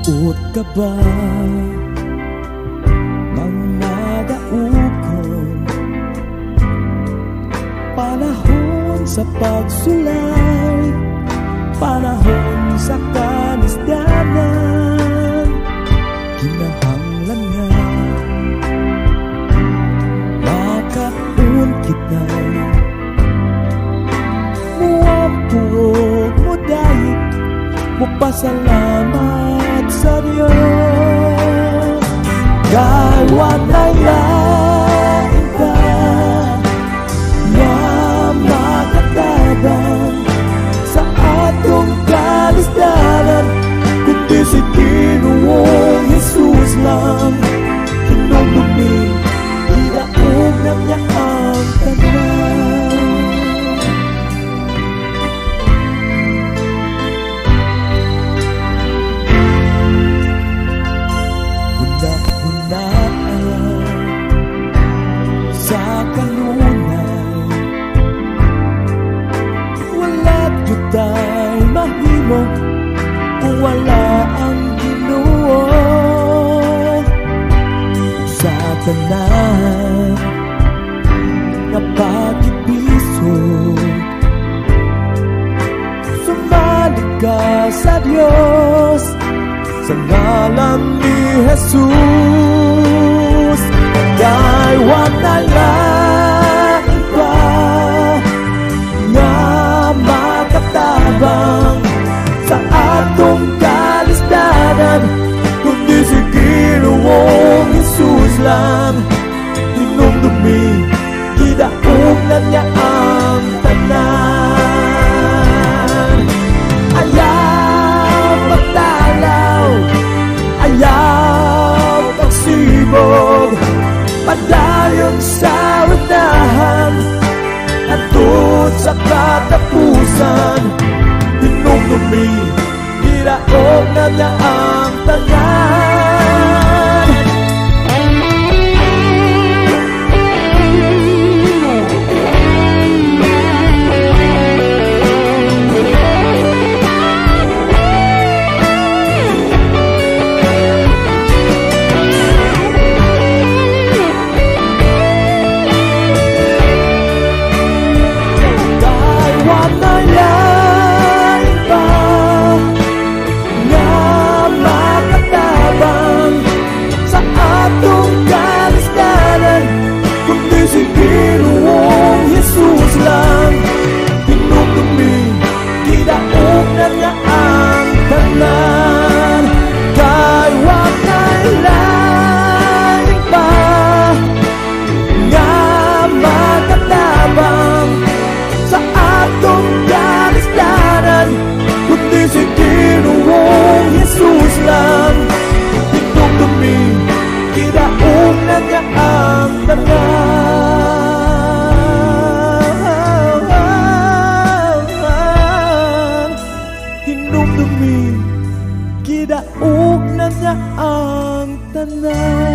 Ut ka ba mga daukon? Panahon sa pagsulay, panahon sa kanisdanan. Kinahanglan nga makaun kita, muwang tuog mo dahil magpasalamat sa Diyos. Kay walay lain ka na makatabang sa atong kalisdanan, kundi si Ginoong Jesus lang. Kinugumi, ilaog na niya ang tanan. Sa kanunay, wala't yutay mahimo kung wala ang Ginoo. Sa tanan nga pag-ibiso, sumalig ka sa Diyos sa ngalan ni Jesus. Kay walay lain pa nga makatabang sa atong kalisdanan, kundi si Ginoong Jesus lang. Hinumdumi, gidaog na niya ang tanan. Ayaw magtalaw, ayaw pagsibog, padayon sa unahan atod sa katapusan. Hinumdumi, gidaog na niya ang tanan. Hinumdumi, gidaog na niya ang tanan.